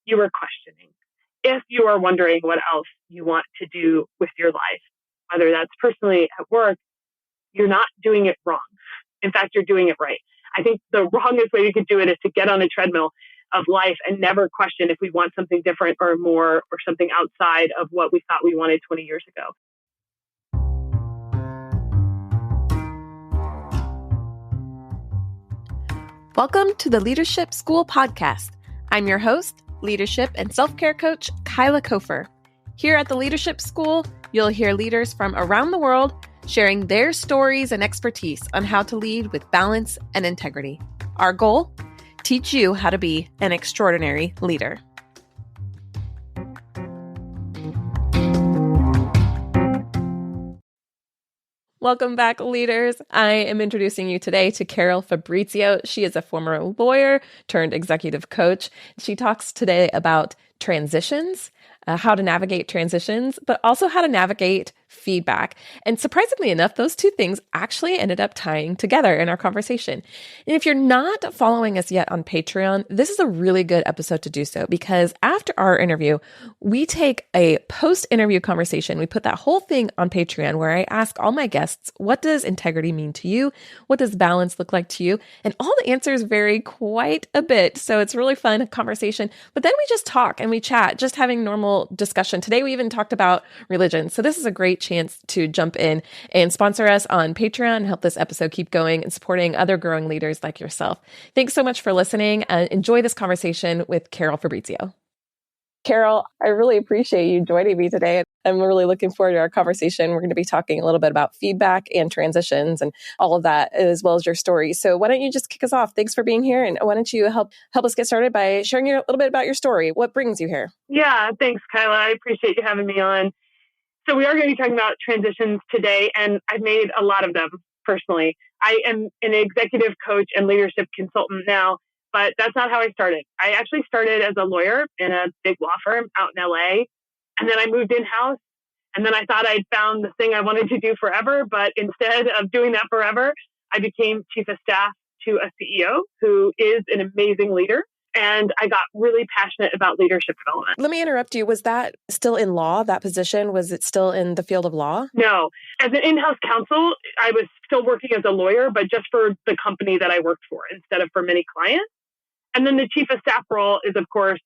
you are questioning, if you are wondering what else you want to do with your life, whether that's personally at work, you're not doing it wrong. In fact, you're doing it right. I think the wrongest way we could do it is to get on a treadmill of life and never question if we want something different or more or something outside of what we thought we wanted 20 years ago. Welcome to the Leadership School podcast. I'm your host, leadership and self-care coach, Kyla Kofer. Here at the Leadership School, you'll hear leaders from around the world sharing their stories and expertise on how to lead with balance and integrity. Our goal? Teach you how to be an extraordinary leader. Welcome back, leaders. I am introducing you today to Carol Fabrizio. She is a former lawyer turned executive coach. She talks today about transitions, how to navigate transitions, but also how to navigate feedback. And surprisingly enough, those two things actually ended up tying together in our conversation. And if you're not following us yet on Patreon, this is a really good episode to do so, because after our interview, we take a post-interview conversation. We put that whole thing on Patreon where I ask all my guests, what does integrity mean to you? What does balance look like to you? And all the answers vary quite a bit. So it's really fun conversation. But then we just talk and we chat, just having normal discussion. Today, we even talked about religion. So this is a great chance to jump in and sponsor us on Patreon and help this episode keep going and supporting other growing leaders like yourself. Thanks so much for listening. Enjoy this conversation with Carol Fabrizio. Carol, I really appreciate you joining me today. I'm really looking forward to our conversation. We're going to be talking a little bit about feedback and transitions and all of that, as well as your story. So why don't you just kick us off? Thanks for being here. And why don't you help us get started by sharing a little bit about your story? What brings you here? Yeah, thanks, Kyla. I appreciate you having me on. So we are going to be talking about transitions today, and I've made a lot of them personally. I am an executive coach and leadership consultant now, but that's not how I started. I actually started as a lawyer in a big law firm out in LA, and then I moved in-house, and then I thought I'd found the thing I wanted to do forever, but instead of doing that forever, I became chief of staff to a CEO who is an amazing leader. And I got really passionate about leadership development. Let me interrupt you. Was that still in law, that position? Was it still in the field of law? No. As an in-house counsel, I was still working as a lawyer, but just for the company that I worked for instead of for many clients. And then the chief of staff role is, of course,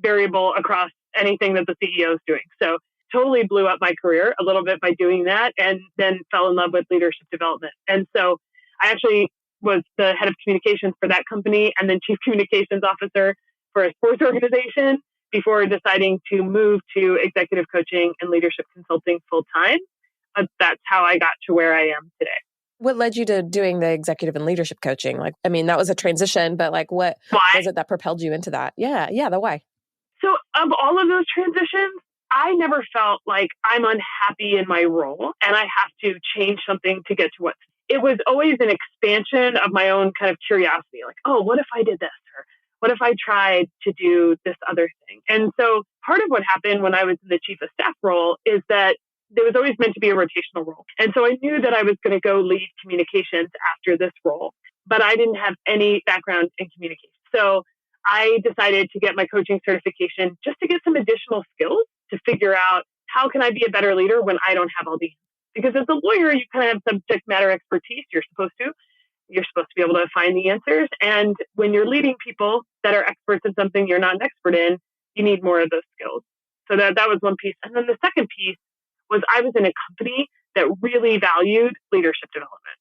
variable across anything that the CEO is doing. So totally blew up my career a little bit by doing that, and then fell in love with leadership development. And so I actually was the head of communications for that company and then chief communications officer for a sports organization before deciding to move to executive coaching and leadership consulting full time. That's how I got to where I am today. What led you to doing the executive and leadership coaching? That was a transition, but what was it that propelled you into that? Yeah, the why. So of all of those transitions, I never felt like I'm unhappy in my role and I have to change something to get to what. It was always an expansion of my own kind of curiosity, like, oh, what if I did this? Or what if I tried to do this other thing? And so part of what happened when I was in the chief of staff role is that there was always meant to be a rotational role. And so I knew that I was going to go lead communications after this role, but I didn't have any background in communication. So I decided to get my coaching certification just to get some additional skills to figure out how can I be a better leader when I don't have all these. Because as a lawyer, you kind of have subject matter expertise. You're supposed to be able to find the answers. And when you're leading people that are experts in something you're not an expert in, you need more of those skills. So that was one piece. And then the second piece was I was in a company that really valued leadership development.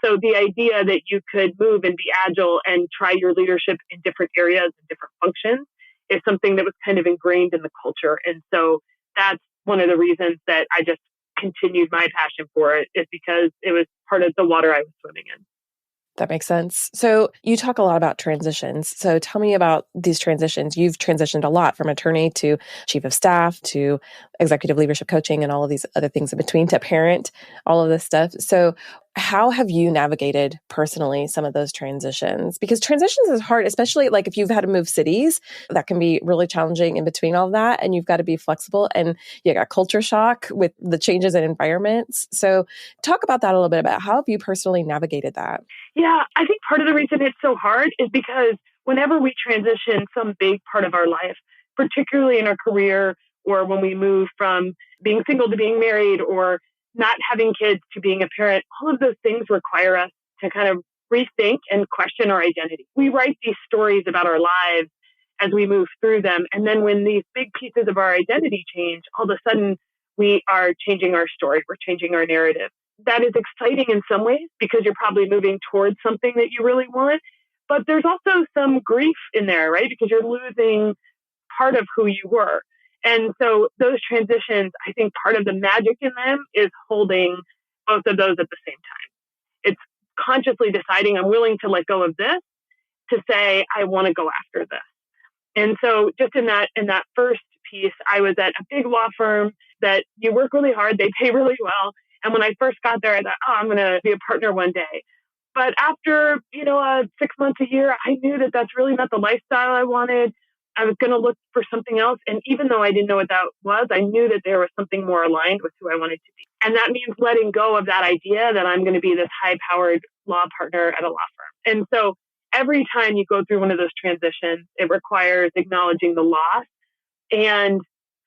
So the idea that you could move and be agile and try your leadership in different areas and different functions is something that was kind of ingrained in the culture. And so that's one of the reasons that I just continued my passion for it, is because it was part of the water I was swimming in. That makes sense. So you talk a lot about transitions. So tell me about these transitions. You've transitioned a lot from attorney to chief of staff to executive leadership coaching and all of these other things in between, to parent, all of this stuff. So how have you navigated personally some of those transitions? Because transitions is hard, especially if you've had to move cities, that can be really challenging in between all of that. And you've got to be flexible, and you got culture shock with the changes in environments. So talk about that a little bit, about how have you personally navigated that? Yeah, I think part of the reason it's so hard is because whenever we transition some big part of our life, particularly in our career or when we move from being single to being married or not having kids to being a parent. All of those things require us to kind of rethink and question our identity. We write these stories about our lives as we move through them. And then when these big pieces of our identity change, all of a sudden we are changing our story. We're changing our narrative. That is exciting in some ways because you're probably moving towards something that you really want. But there's also some grief in there, right? Because you're losing part of who you were. And so those transitions, I think part of the magic in them is holding both of those at the same time. It's consciously deciding I'm willing to let go of this to say, I want to go after this. And so just in that first piece, I was at a big law firm that you work really hard, they pay really well. And when I first got there, I thought, I'm going to be a partner one day. But after, 6 months, a year, I knew that that's really not the lifestyle I wanted. I was going to look for something else. And even though I didn't know what that was, I knew that there was something more aligned with who I wanted to be. And that means letting go of that idea that I'm going to be this high-powered law partner at a law firm. And so every time you go through one of those transitions, it requires acknowledging the loss and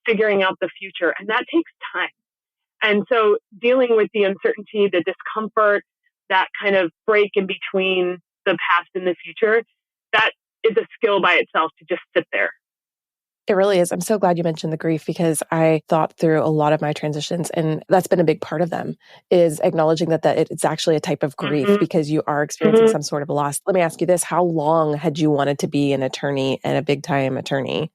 figuring out the future. And that takes time. And so dealing with the uncertainty, the discomfort, that kind of break in between the past and the future, that is a skill by itself to just sit there. It really is. I'm so glad you mentioned the grief because I thought through a lot of my transitions and that's been a big part of them is acknowledging that it's actually a type of grief because you are experiencing some sort of loss. Let me ask you this. How long had you wanted to be an attorney and a big time attorney?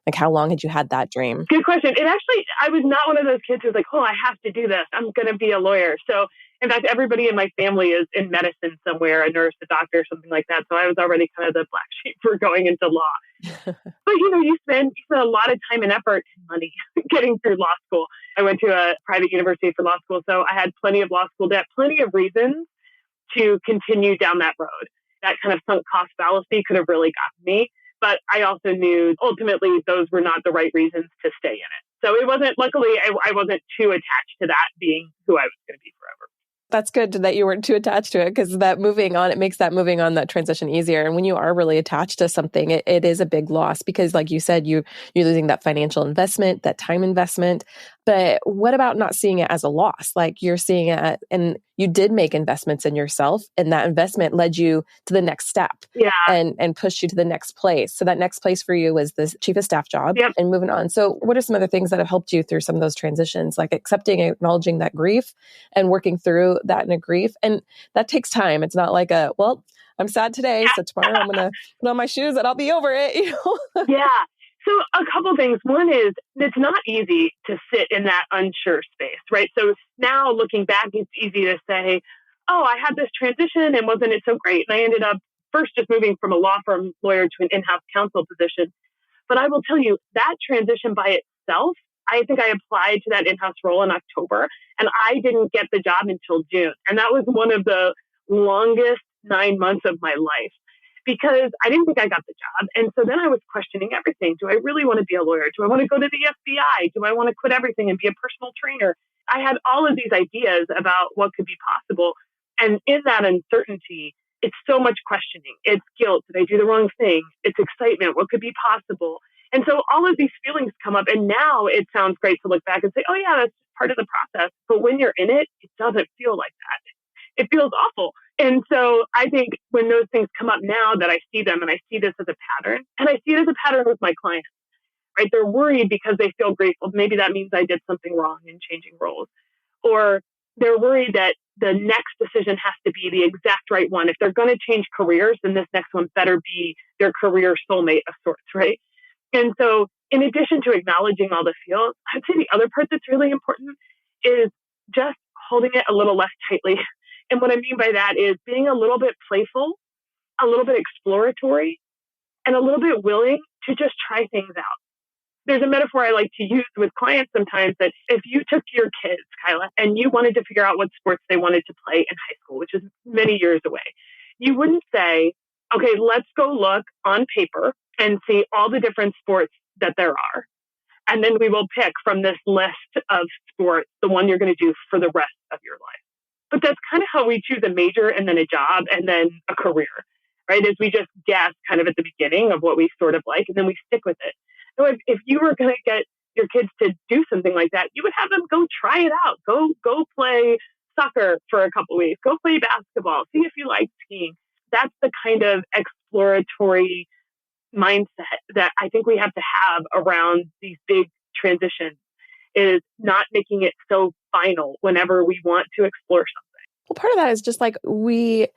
Like how long had you had that dream? Good question. I was not one of those kids who's like, I have to do this. I'm going to be a lawyer. So in fact, everybody in my family is in medicine somewhere, a nurse, a doctor, something like that. So I was already kind of the black sheep for going into law. But, you spend a lot of time and effort and money getting through law school. I went to a private university for law school. So I had plenty of law school debt, plenty of reasons to continue down that road. That kind of sunk cost fallacy could have really gotten me. But I also knew ultimately those were not the right reasons to stay in it. So it wasn't, luckily, I wasn't too attached to that being who I was going to be forever. That's good that you weren't too attached to it because it makes that moving on, that transition easier. And when you are really attached to something, it is a big loss because like you said, you're losing that financial investment, that time investment. But what about not seeing it as a loss? Like you're seeing it and you did make investments in yourself and that investment led you to the next step and pushed you to the next place. So that next place for you was the chief of staff job and moving on. So what are some other things that have helped you through some of those transitions, like accepting and acknowledging that grief and working through that in a grief? And that takes time. It's not like I'm sad today, so tomorrow I'm going to put on my shoes and I'll be over it. Yeah. So a couple things. One is it's not easy to sit in that unsure space, right? So now looking back, it's easy to say, I had this transition and wasn't it so great? And I ended up first just moving from a law firm lawyer to an in-house counsel position. But I will tell you that transition by itself, I think I applied to that in-house role in October and I didn't get the job until June. And that was one of the longest 9 months of my life. Because I didn't think I got the job. And so then I was questioning everything. Do I really want to be a lawyer? Do I want to go to the FBI? Do I want to quit everything and be a personal trainer? I had all of these ideas about what could be possible. And in that uncertainty, it's so much questioning. It's guilt. Did I do the wrong thing? It's excitement. What could be possible? And so all of these feelings come up. And now it sounds great to look back and say, that's part of the process. But when you're in it, it doesn't feel like that. It feels awful. And so I think when those things come up now that I see them and I see this as a pattern, and I see it as a pattern with my clients, right? They're worried because they feel grateful. Maybe that means I did something wrong in changing roles. Or they're worried that the next decision has to be the exact right one. If they're going to change careers, then this next one better be their career soulmate of sorts, right? And so in addition to acknowledging all the feels, I'd say the other part that's really important is just holding it a little less tightly. And what I mean by that is being a little bit playful, a little bit exploratory, and a little bit willing to just try things out. There's a metaphor I like to use with clients sometimes that if you took your kids, Kyla, and you wanted to figure out what sports they wanted to play in high school, which is many years away, you wouldn't say, okay, let's go look on paper and see all the different sports that there are. And then we will pick from this list of sports the one you're going to do for the rest of your life. But that's kind of how we choose a major and then a job and then a career, right? Is we just guess kind of at the beginning of what we sort of like and then we stick with it. So if you were going to get your kids to do something like that, you would have them go try it out. Go play soccer for a couple of weeks. Go play basketball. See if you like skiing. That's the kind of exploratory mindset that I think we have to have around these big transitions, is not making it so final whenever we want to explore something. Well, part of that is just like we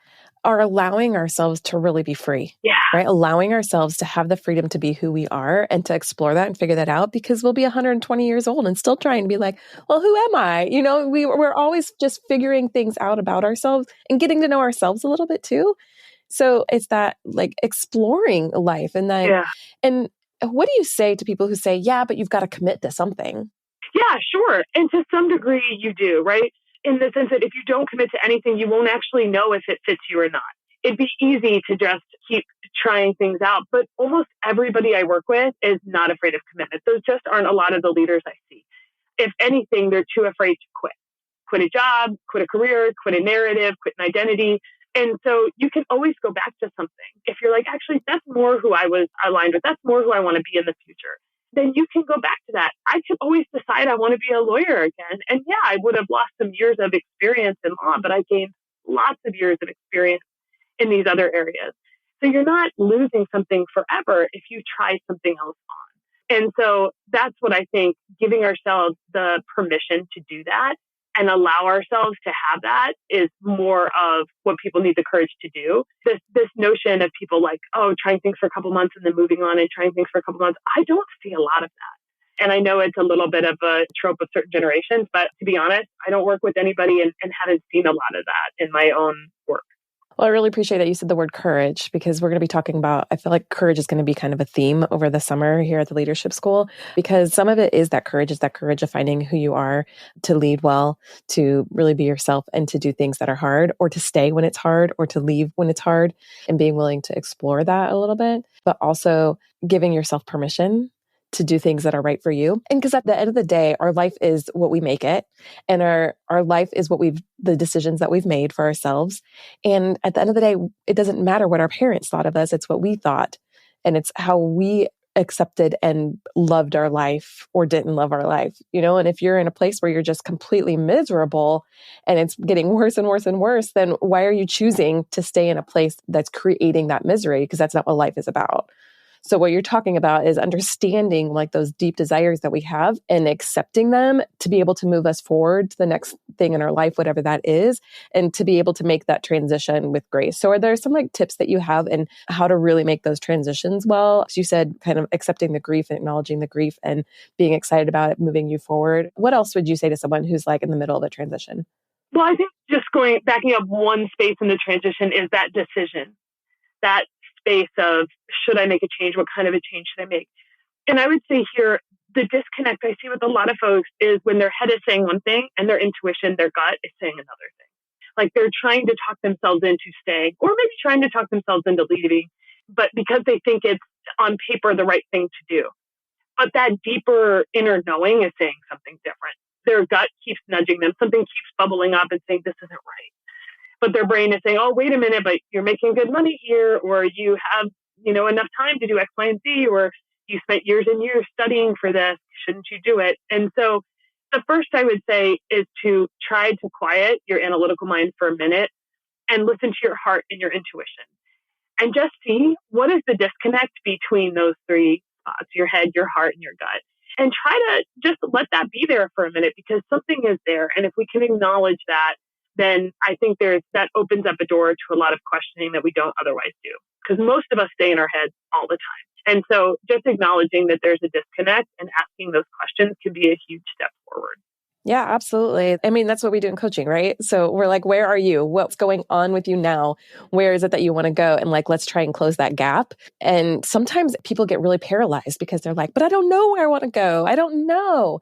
are allowing ourselves to really be free, Yeah. right? Allowing ourselves to have the freedom to be who we are and to explore that and figure that out, because we'll be 120 years old and still trying to be like, well, who am I? You know, we're always just figuring things out about ourselves and getting to know ourselves a little bit too. So it's that like exploring life and that, Yeah. and what do you say to people who say, yeah, but you've got to commit to something? Yeah, sure. And to some degree you do, right? In the sense that if you don't commit to anything, you won't actually know if it fits you or not. It'd be easy to just keep trying things out, but almost everybody I work with is not afraid of commitment. Those just aren't a lot of the leaders I see. If anything, they're too afraid to quit. Quit a job, quit a career, quit a narrative, quit an identity. And so you can always go back to something. If you're like, actually, that's more who I was aligned with, that's more who I want to be in the future, then you can go back to that. I could always decide I want to be a lawyer again. And yeah, I would have lost some years of experience in law, but I gained lots of years of experience in these other areas. So you're not losing something forever if you try something else on. And so that's what I think, giving ourselves the permission to do that and allow ourselves to have that is more of what people need the courage to do. This notion of people like, oh, trying things for a couple months and then moving on and trying things for a couple months. I don't see a lot of that. And I know it's a little bit of a trope of certain generations, but to be honest, I don't work with anybody and haven't seen a lot of that in my own work. Well, I really appreciate that you said the word courage, because we're going to be talking about, I feel like courage is going to be kind of a theme over the summer here at the Leadership School, because some of it is that courage of finding who you are, to lead well, to really be yourself and to do things that are hard, or to stay when it's hard, or to leave when it's hard, and being willing to explore that a little bit, but also giving yourself permission to do things that are right for you. And because at the end of the day, our life is what we make it. And our life is the decisions that we've made for ourselves. And at the end of the day, it doesn't matter what our parents thought of us. It's what we thought. And it's how we accepted and loved our life or didn't love our life, you know? And if you're in a place where you're just completely miserable and it's getting worse and worse and worse, then why are you choosing to stay in a place that's creating that misery? Because that's not what life is about. So what you're talking about is understanding like those deep desires that we have and accepting them to be able to move us forward to the next thing in our life, whatever that is, and to be able to make that transition with grace. So are there some like tips that you have in how to really make those transitions well? As you said, kind of accepting the grief and acknowledging the grief and being excited about it, moving you forward. What else would you say to someone who's like in the middle of a transition? Well, I think just backing up one space in the transition is that decision, that space of, should I make a change? What kind of a change should I make? And I would say here, the disconnect I see with a lot of folks is when their head is saying one thing and their intuition, their gut is saying another thing. Like they're trying to talk themselves into staying, or maybe trying to talk themselves into leaving, but because they think it's on paper the right thing to do. But that deeper inner knowing is saying something different. Their gut keeps nudging them. Something keeps bubbling up and saying, this isn't right. But their brain is saying, oh, wait a minute, but you're making good money here, or you have, enough time to do X, Y, and Z, or you spent years and years studying for this. Shouldn't you do it? And so the first I would say is to try to quiet your analytical mind for a minute and listen to your heart and your intuition. And just see, what is the disconnect between those three spots, your head, your heart, and your gut. And try to just let that be there for a minute, because something is there. And if we can acknowledge that, then I think that opens up a door to a lot of questioning that we don't otherwise do. Because most of us stay in our heads all the time. And so just acknowledging that there's a disconnect and asking those questions can be a huge step forward. Yeah, absolutely. I mean, that's what we do in coaching, right? So we're like, where are you? What's going on with you now? Where is it that you want to go? And like, let's try and close that gap. And sometimes people get really paralyzed because they're like, but I don't know where I want to go. I don't know.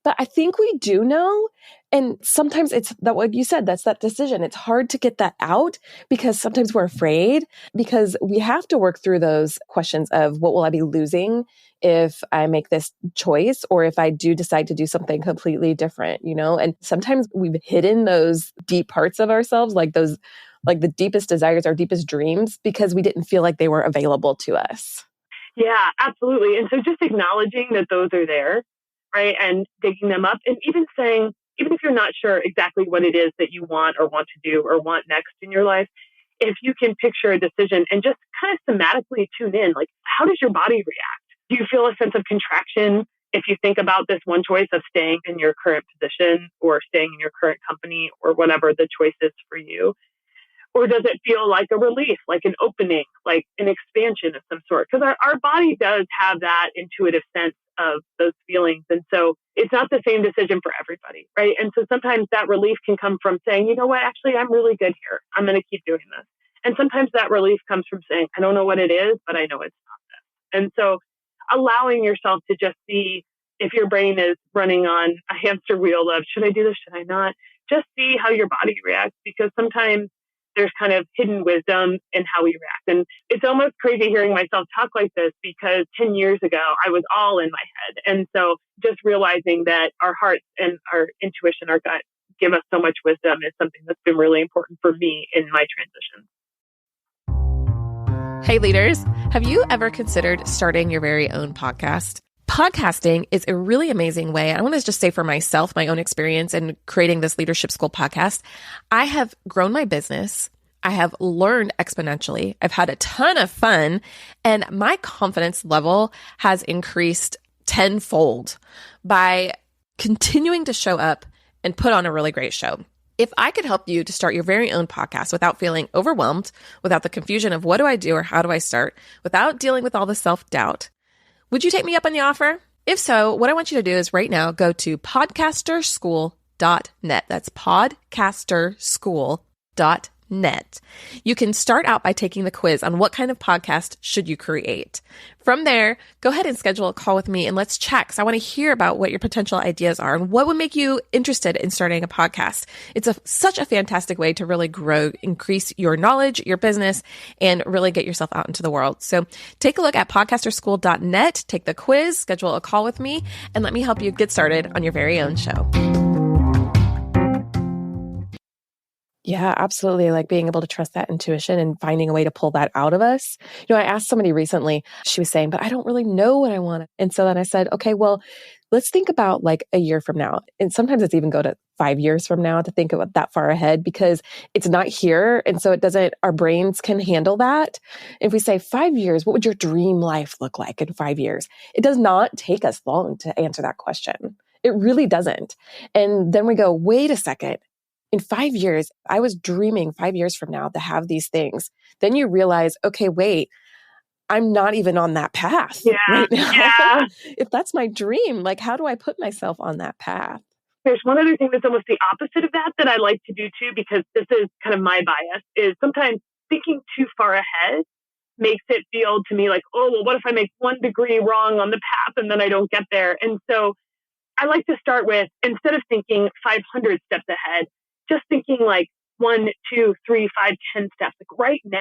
But I think we do know. And sometimes it's that what you said, that's that decision. It's hard to get that out because sometimes we're afraid, because we have to work through those questions of what will I be losing if I make this choice, or if I do decide to do something completely different, And sometimes we've hidden those deep parts of ourselves, like the deepest desires, our deepest dreams, because we didn't feel like they were available to us. Yeah, absolutely. And so just acknowledging that those are there, right? And digging them up and even saying, even if you're not sure exactly what it is that you want or want to do or want next in your life, if you can picture a decision and just kind of thematically tune in, like, how does your body react? Do you feel a sense of contraction if you think about this one choice of staying in your current position or staying in your current company or whatever the choice is for you? Or does it feel like a relief, like an opening, like an expansion of some sort? Because our body does have that intuitive sense of those feelings. And so it's not the same decision for everybody, right? And so sometimes that relief can come from saying, you know what, actually, I'm really good here. I'm going to keep doing this. And sometimes that relief comes from saying, I don't know what it is, but I know it's not this. And so allowing yourself to just see if your brain is running on a hamster wheel of, should I do this? Should I not? Just see how your body reacts, because sometimes there's kind of hidden wisdom in how we react. And it's almost crazy hearing myself talk like this, because 10 years ago, I was all in my head. And so just realizing that our hearts and our intuition, our gut, give us so much wisdom is something that's been really important for me in my transition. Hey, leaders, have you ever considered starting your very own podcast? Podcasting is a really amazing way. I want to just say for myself, my own experience in creating this Leadership School podcast, I have grown my business. I have learned exponentially. I've had a ton of fun, and my confidence level has increased tenfold by continuing to show up and put on a really great show. If I could help you to start your very own podcast without feeling overwhelmed, without the confusion of what do I do or how do I start, without dealing with all the self-doubt, would you take me up on the offer? If so, what I want you to do is right now go to podcasterschool.net. That's podcasterschool.net. You can start out by taking the quiz on what kind of podcast should you create. From there, go ahead and schedule a call with me and let's chat, because I want to hear about what your potential ideas are and what would make you interested in starting a podcast. It's such a fantastic way to really grow, increase your knowledge, your business, and really get yourself out into the world. So take a look at podcasterschool.net, take the quiz, schedule a call with me, and let me help you get started on your very own show. Yeah, absolutely. Like being able to trust that intuition and finding a way to pull that out of us. I asked somebody recently, she was saying, but I don't really know what I want. And so then I said, okay, well, let's think about like a year from now. And sometimes it's even go to 5 years from now to think about that far ahead, because it's not here. And so it doesn't, our brains can handle that. If we say 5 years, what would your dream life look like in 5 years? It does not take us long to answer that question. It really doesn't. And then we go, wait a second. In 5 years, I was dreaming 5 years from now to have these things. Then you realize, okay, wait, I'm not even on that path right now. Yeah. If that's my dream, like, how do I put myself on that path? There's one other thing that's almost the opposite of that I like to do too, because this is kind of my bias, is sometimes thinking too far ahead makes it feel to me like, oh, well, what if I make 1 degree wrong on the path and then I don't get there? And so I like to start with, instead of thinking 500 steps ahead, just thinking like 1, 2, 3, 5, 10 steps. Like right now,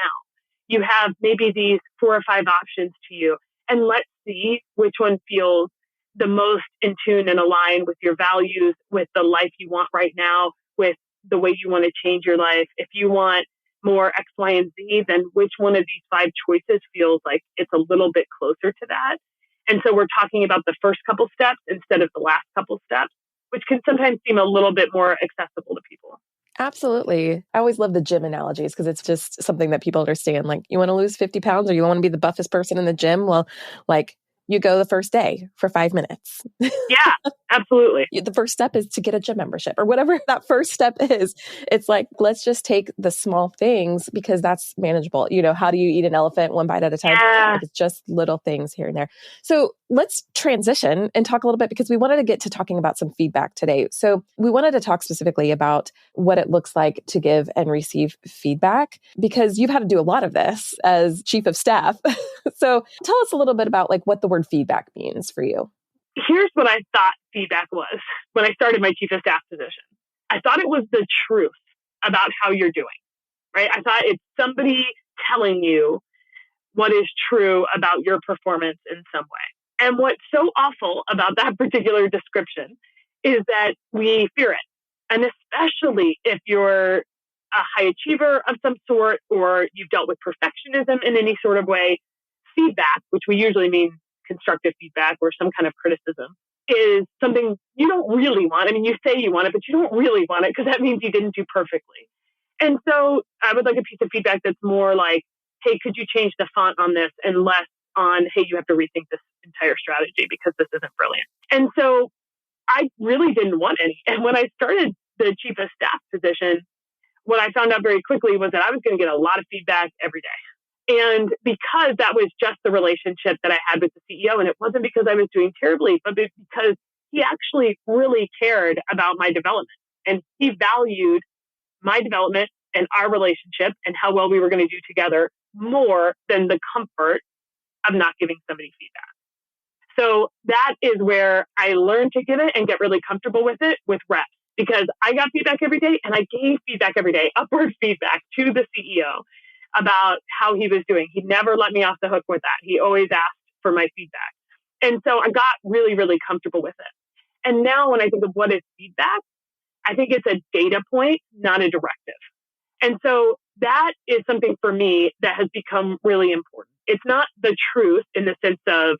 you have maybe these 4 or 5 options to you, and let's see which one feels the most in tune and aligned with your values, with the life you want right now, with the way you want to change your life. If you want more X, Y, and Z, then which one of these 5 choices feels like it's a little bit closer to that? And so we're talking about the first couple steps instead of the last couple steps, which can sometimes seem a little bit more accessible to people. Absolutely. I always love the gym analogies, because it's just something that people understand. Like, you want to lose 50 pounds or you want to be the buffest person in the gym? Well, like, you go the first day for 5 minutes. Yeah, absolutely. The first step is to get a gym membership or whatever that first step is. It's like, let's just take the small things, because that's manageable. How do you eat an elephant 1 bite at a time? Yeah. Like, it's just little things here and there. So let's transition and talk a little bit, because we wanted to get to talking about some feedback today. So we wanted to talk specifically about what it looks like to give and receive feedback, because you've had to do a lot of this as chief of staff. So tell us a little bit about like what the word feedback means for you. Here's what I thought feedback was when I started my chief of staff position. I thought it was the truth about how you're doing, right? I thought it's somebody telling you what is true about your performance in some way. And what's so awful about that particular description is that we fear it. And especially if you're a high achiever of some sort, or you've dealt with perfectionism in any sort of way, feedback, which we usually mean constructive feedback or some kind of criticism, is something you don't really want. I mean, you say you want it, but you don't really want it because that means you didn't do perfectly. And so I would like a piece of feedback that's more like, hey, could you change the font on this, and less on, hey, you have to rethink this entire strategy because this isn't brilliant. And so I really didn't want any. And when I started the chief of staff position, what I found out very quickly was that I was going to get a lot of feedback every day. And because that was just the relationship that I had with the CEO, and it wasn't because I was doing terribly, but because he actually really cared about my development, and he valued my development and our relationship and how well we were going to do together more than the comfort of not giving somebody feedback. So that is where I learned to give it and get really comfortable with it with reps, because I got feedback every day and I gave feedback every day, upward feedback to the CEO about how he was doing. He never let me off the hook with that. He always asked for my feedback. And so I got really, really comfortable with it. And now when I think of what is feedback, I think it's a data point, not a directive. And so that is something for me that has become really important. It's not the truth in the sense of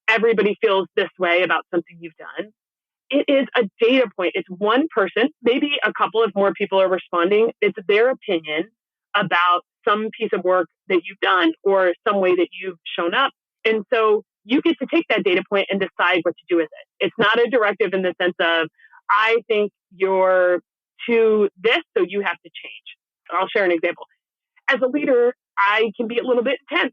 everybody feels this way about something you've done. It is a data point. It's one person, maybe a couple if more people are responding. It's their opinion about some piece of work that you've done or some way that you've shown up. And so you get to take that data point and decide what to do with it. It's not a directive in the sense of, I think you're to this, so you have to change. I'll share an example. As a leader, I can be a little bit intense.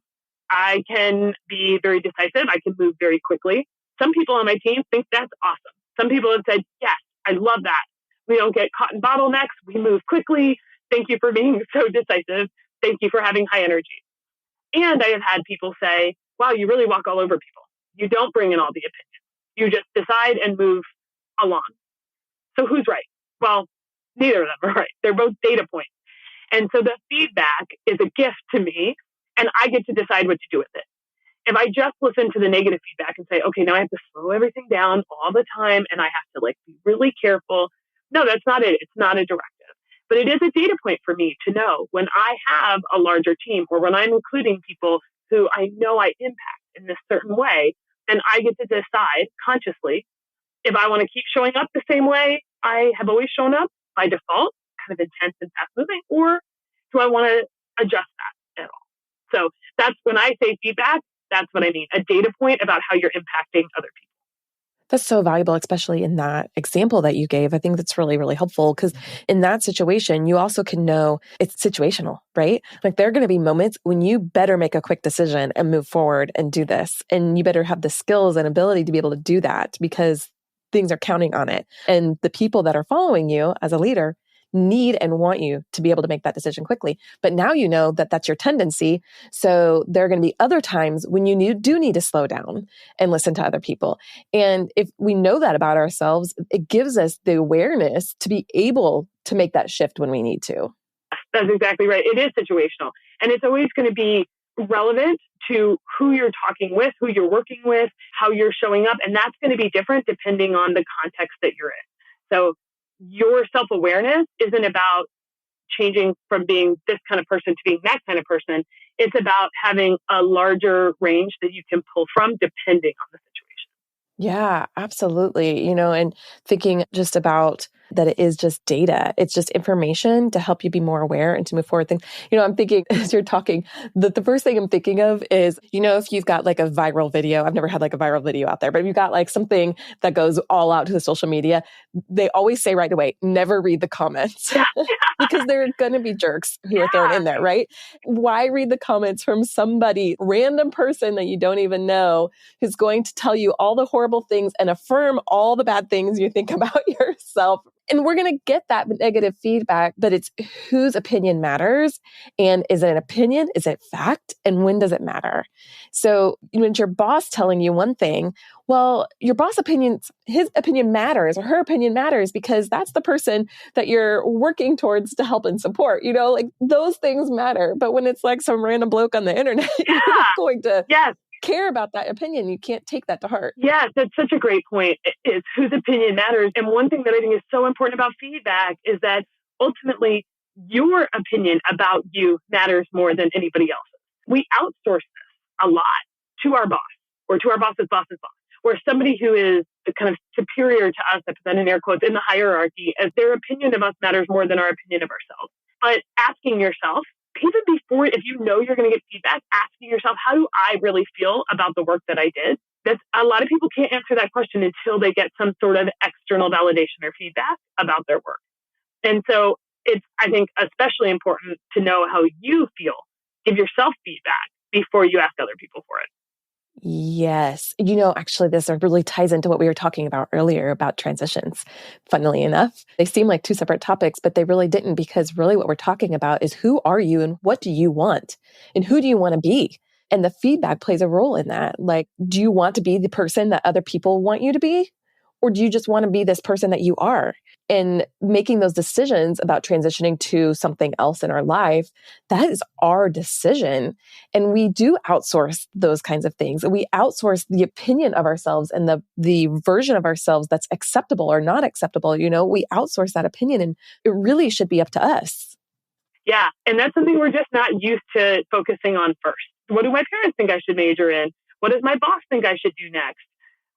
I can be very decisive. I can move very quickly. Some people on my team think that's awesome. Some people have said, yes, I love that. We don't get caught in bottlenecks. We move quickly. Thank you for being so decisive. Thank you for having high energy. And I have had people say, wow, you really walk all over people. You don't bring in all the opinions. You just decide and move along. So who's right? Well, neither of them are right. They're both data points. And so the feedback is a gift to me, and I get to decide what to do with it. If I just listen to the negative feedback and say, okay, now I have to slow everything down all the time and I have to be really careful. No, that's not it. It's not a directive. But it is a data point for me to know when I have a larger team or when I'm including people who I know I impact in this certain way, then I get to decide consciously if I want to keep showing up the same way I have always shown up by default, kind of intense and fast moving, or do I want to adjust that at all? So that's when I say feedback, that's what I mean. A data point about how you're impacting other people. That's so valuable, especially in that example that you gave. I think that's really, really helpful because in that situation, you also can know it's situational, right? There are going to be moments when you better make a quick decision and move forward and do this. And you better have the skills and ability to be able to do that because things are counting on it. And the people that are following you as a leader need and want you to be able to make that decision quickly. But now you know that that's your tendency. So there are going to be other times when you do need to slow down and listen to other people. And if we know that about ourselves, it gives us the awareness to be able to make that shift when we need to. That's exactly right. It is situational. And it's always going to be relevant to who you're talking with, who you're working with, how you're showing up. And that's going to be different depending on the context that you're in. So your self-awareness isn't about changing from being this kind of person to being that kind of person. It's about having a larger range that you can pull from depending on the situation. Yeah, absolutely. And thinking just about that it is just data. It's just information to help you be more aware and to move forward things. I'm thinking as you're talking, the first thing I'm thinking of is, if you've got a viral video, I've never had a viral video out there, but if you've got something that goes all out to the social media, they always say right away, never read the comments because there are going to be jerks who are thrown in there, right? Why read the comments from somebody, random person that you don't even know, who's going to tell you all the horrible things and affirm all the bad things you think about yourself? And we're going to get that negative feedback, but it's whose opinion matters. And is it an opinion? Is it fact? And when does it matter? So when your boss telling you one thing, well, your boss his opinion matters or her opinion matters because that's the person that you're working towards to help and support. Those things matter. But when it's some random bloke on the internet, you're not going to care about that opinion. You can't take that to heart. Yeah, that's such a great point, is whose opinion matters. And one thing that I think is so important about feedback is that ultimately your opinion about you matters more than anybody else's. We outsource this. a lot to our boss or to our boss's boss's boss, or somebody who is kind of superior to us, I put that in air quotes, in the hierarchy, as their opinion of us matters more than our opinion of ourselves. But asking yourself, even before, if you know you're going to get feedback, asking yourself, how do I really feel about the work that I did? That's, a lot of people can't answer that question until they get some sort of external validation or feedback about their work. And so it's, I think, especially important to know how you feel. Give yourself feedback before you ask other people for it. Yes. Actually, this really ties into what we were talking about earlier about transitions. Funnily enough, they seem like two separate topics, but they really didn't, because really what we're talking about is who are you and what do you want and who do you want to be? And the feedback plays a role in that. Like, do you want to be the person that other people want you to be? Or do you just want to be this person that you are? And making those decisions about transitioning to something else in our life, that is our decision. And we do outsource those kinds of things. We outsource the opinion of ourselves and the version of ourselves that's acceptable or not acceptable. We outsource that opinion, and it really should be up to us. Yeah. And that's something we're just not used to focusing on first. What do my parents think I should major in? What does my boss think I should do next?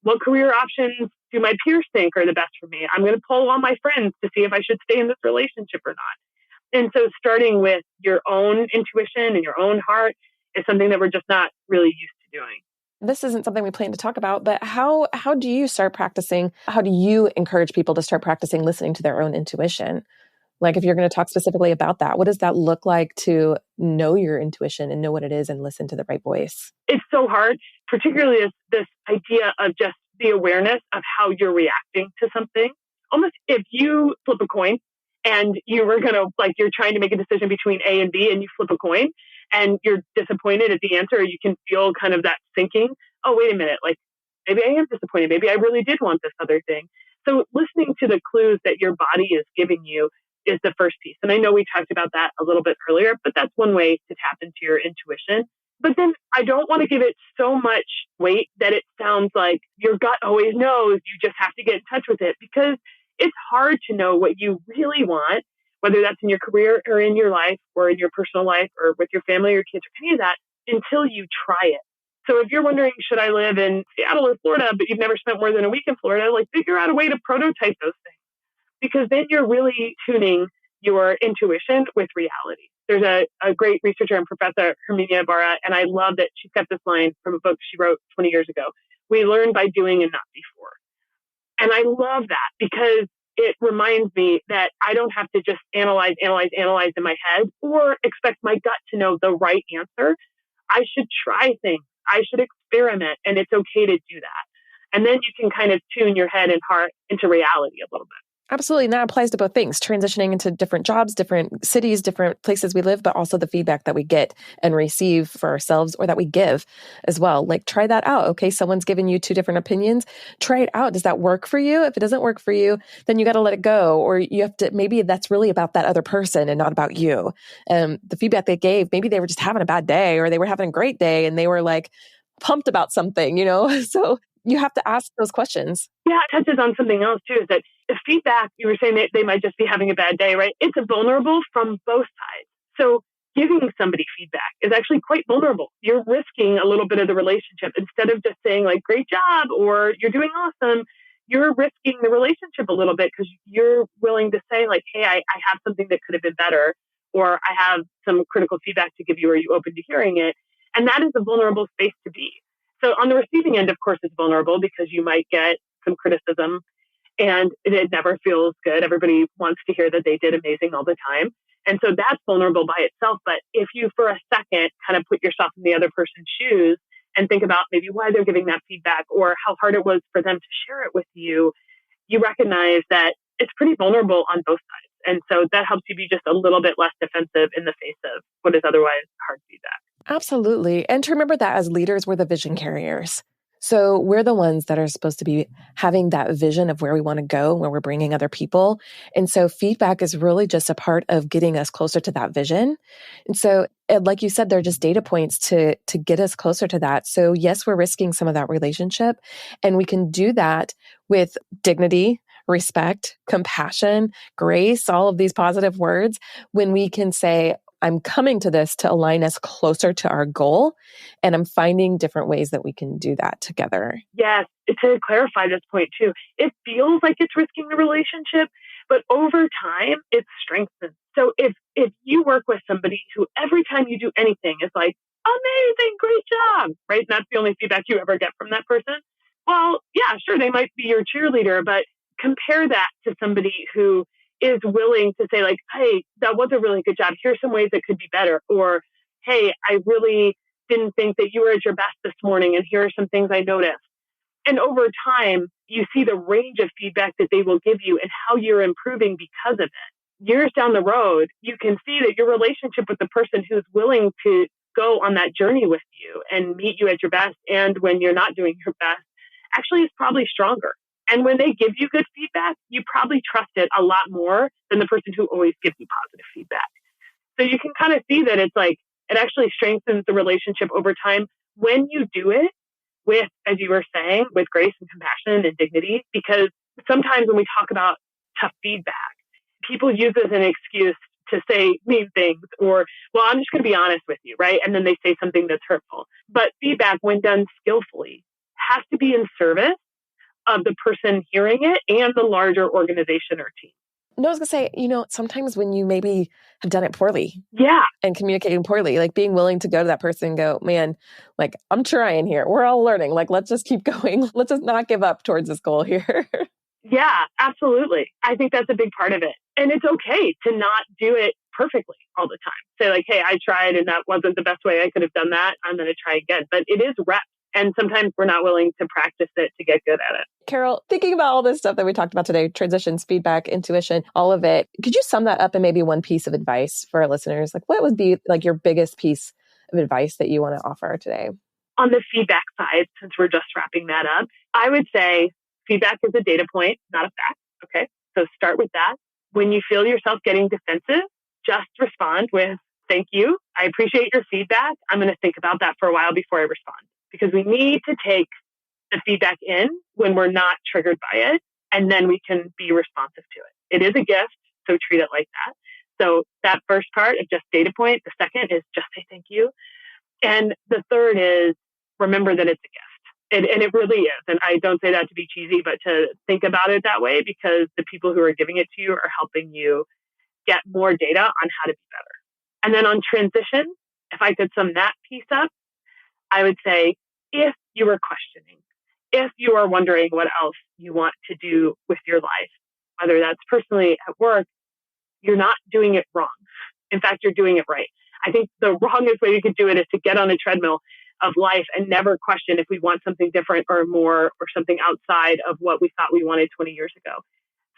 What career options do my peers think are the best for me? I'm going to poll all my friends to see if I should stay in this relationship or not. And so starting with your own intuition and your own heart is something that we're just not really used to doing. This isn't something we plan to talk about, but how do you start practicing? How do you encourage people to start practicing listening to their own intuition? Like, if you're going to talk specifically about that, what does that look like to know your intuition and know what it is and listen to the right voice? It's so hard, particularly as this idea of just the awareness of how you're reacting to something. Almost if you flip a coin and you were going to, like, you're trying to make a decision between A and B and you flip a coin and you're disappointed at the answer, you can feel kind of that sinking. Oh, wait a minute. Like, maybe I am disappointed. Maybe I really did want this other thing. So listening to the clues that your body is giving you is the first piece. And I know we talked about that a little bit earlier, but that's one way to tap into your intuition. But then I don't want to give it so much weight that it sounds like your gut always knows. You just have to get in touch with it, because it's hard to know what you really want, whether that's in your career or in your life or in your personal life or with your family or kids or any of that, until you try it. So if you're wondering, should I live in Seattle or Florida, but you've never spent more than a week in Florida, like, figure out a way to prototype those things, because then you're really tuning your intuition with reality. There's a great researcher and professor, Herminia Ibarra, and I love that she's got this line from a book she wrote 20 years ago. We learn by doing and not before. And I love that, because it reminds me that I don't have to just analyze in my head or expect my gut to know the right answer. I should try things. I should experiment, and it's okay to do that. And then you can kind of tune your head and heart into reality a little bit. Absolutely. And that applies to both things, transitioning into different jobs, different cities, different places we live, but also the feedback that we get and receive for ourselves, or that we give as well. Like, try that out. Okay, someone's giving you two different opinions. Try it out. Does that work for you? If it doesn't work for you, then you got to let it go. Or you have to, maybe that's really about that other person and not about you. The feedback they gave, maybe they were just having a bad day, or they were having a great day and they were like pumped about something, So you have to ask those questions. Yeah, it touches on something else too, is that the feedback, you were saying that they might just be having a bad day, right? It's vulnerable from both sides. So giving somebody feedback is actually quite vulnerable. You're risking a little bit of the relationship. Instead of just saying, like, great job or you're doing awesome, you're risking the relationship a little bit, because you're willing to say, like, hey, I have something that could have been better, or I have some critical feedback to give you. Are you open to hearing it? And that is a vulnerable space to be. So on the receiving end, of course, it's vulnerable, because you might get some criticism and it never feels good. Everybody wants to hear that they did amazing all the time. And so that's vulnerable by itself. But if you, for a second, kind of put yourself in the other person's shoes and think about maybe why they're giving that feedback or how hard it was for them to share it with you, you recognize that it's pretty vulnerable on both sides. And so that helps you be just a little bit less defensive in the face of what is otherwise hard feedback. Absolutely. And to remember that as leaders, we're the vision carriers. So we're the ones that are supposed to be having that vision of where we want to go, where we're bringing other people. And so feedback is really just a part of getting us closer to that vision. And so, like you said, they're just data points to get us closer to that. So yes, we're risking some of that relationship, and we can do that with dignity, respect, compassion, grace, all of these positive words, when we can say, I'm coming to this to align us closer to our goal. And I'm finding different ways that we can do that together. Yes. To clarify this point too, it feels like it's risking the relationship, but over time it strengthens. So if you work with somebody who every time you do anything is like, amazing, great job, right? And that's the only feedback you ever get from that person. Well, yeah, sure, they might be your cheerleader, but compare that to somebody who is willing to say like, hey, that was a really good job. Here's some ways it could be better. Or, hey, I really didn't think that you were at your best this morning, and here are some things I noticed. And over time, you see the range of feedback that they will give you and how you're improving because of it. Years down the road, you can see that your relationship with the person who's willing to go on that journey with you and meet you at your best and when you're not doing your best actually is probably stronger. And when they give you good feedback, you probably trust it a lot more than the person who always gives you positive feedback. So you can kind of see that it's like, it actually strengthens the relationship over time when you do it with, as you were saying, with grace and compassion and dignity. Because sometimes when we talk about tough feedback, people use it as an excuse to say mean things or, well, I'm just going to be honest with you, right? And then they say something that's hurtful. But feedback, when done skillfully, has to be in service of the person hearing it and the larger organization or team. No, I was going to say, sometimes when you maybe have done it poorly. Yeah. And communicating poorly, like being willing to go to that person and go, man, like I'm trying here. We're all learning. Like, let's just keep going. Let's just not give up towards this goal here. Yeah, absolutely. I think that's a big part of it. And it's okay to not do it perfectly all the time. Say like, hey, I tried and that wasn't the best way I could have done that. I'm going to try again. But it is reps. And sometimes we're not willing to practice it to get good at it. Carol, thinking about all this stuff that we talked about today, transitions, feedback, intuition, all of it, could you sum that up in maybe one piece of advice for our listeners? Like what would be like your biggest piece of advice that you want to offer today? On the feedback side, since we're just wrapping that up, I would say feedback is a data point, not a fact. Okay. So start with that. When you feel yourself getting defensive, just respond with, thank you. I appreciate your feedback. I'm going to think about that for a while before I respond. Because we need to take the feedback in when we're not triggered by it, and then we can be responsive to it. It is a gift, so treat it like that. So that first part is just data point. The second is just say thank you. And the third is remember that it's a gift. And it really is. And I don't say that to be cheesy, but to think about it that way, because the people who are giving it to you are helping you get more data on how to be better. And then on transition, if I could sum that piece up, I would say, if you are questioning, if you are wondering what else you want to do with your life, whether that's personally at work, you're not doing it wrong. In fact, you're doing it right. I think the wrongest way you could do it is to get on a treadmill of life and never question if we want something different or more or something outside of what we thought we wanted 20 years ago.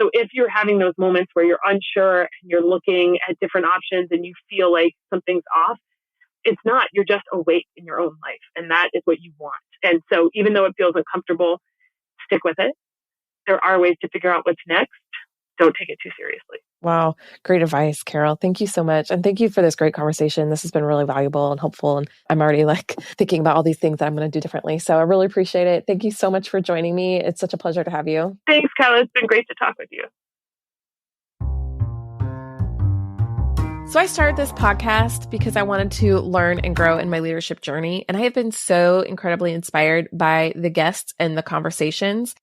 So if you're having those moments where you're unsure and you're looking at different options and you feel like something's off, it's not. You're just awake in your own life. And that is what you want. And so even though it feels uncomfortable, stick with it. There are ways to figure out what's next. Don't take it too seriously. Wow. Great advice, Carol. Thank you so much. And thank you for this great conversation. This has been really valuable and helpful. And I'm already thinking about all these things that I'm going to do differently. So I really appreciate it. Thank you so much for joining me. It's such a pleasure to have you. Thanks, Kyla. It's been great to talk with you. So I started this podcast because I wanted to learn and grow in my leadership journey. And I have been so incredibly inspired by the guests and the conversations.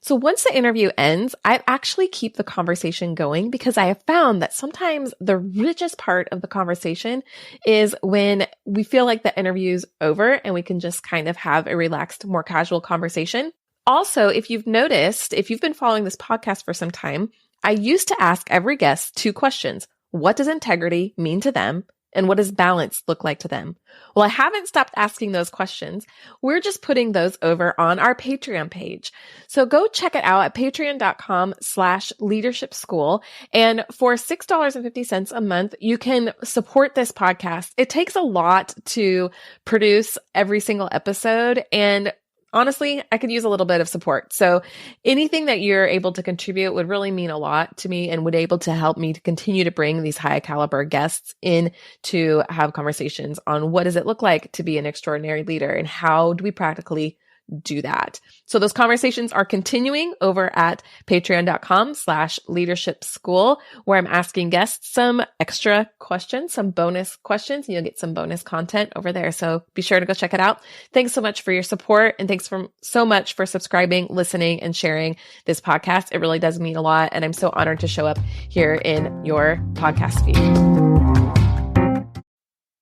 So once the interview ends, I actually keep the conversation going because I have found that sometimes the richest part of the conversation is when we feel like the interview's over and we can just kind of have a relaxed, more casual conversation. Also, if you've noticed, if you've been following this podcast for some time, I used to ask every guest 2 questions. What does integrity mean to them? And what does balance look like to them? Well, I haven't stopped asking those questions. We're just putting those over on our Patreon page. So go check it out at patreon.com/leadership-school. And for $6.50 a month, you can support this podcast. It takes a lot to produce every single episode. And honestly, I could use a little bit of support. So anything that you're able to contribute would really mean a lot to me and would able to help me to continue to bring these high caliber guests in to have conversations on what does it look like to be an extraordinary leader and how do we practically do that. So those conversations are continuing over at patreon.com/leadership school, where I'm asking guests some extra questions, some bonus questions, and you'll get some bonus content over there. So be sure to go check it out. Thanks so much for your support. And thanks so much for subscribing, listening, and sharing this podcast. It really does mean a lot. And I'm so honored to show up here in your podcast feed.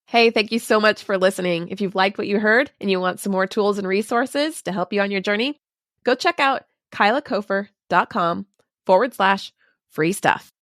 Hey, thank you so much for listening. If you've liked what you heard and you want some more tools and resources to help you on your journey, go check out kylakofer.com/free stuff.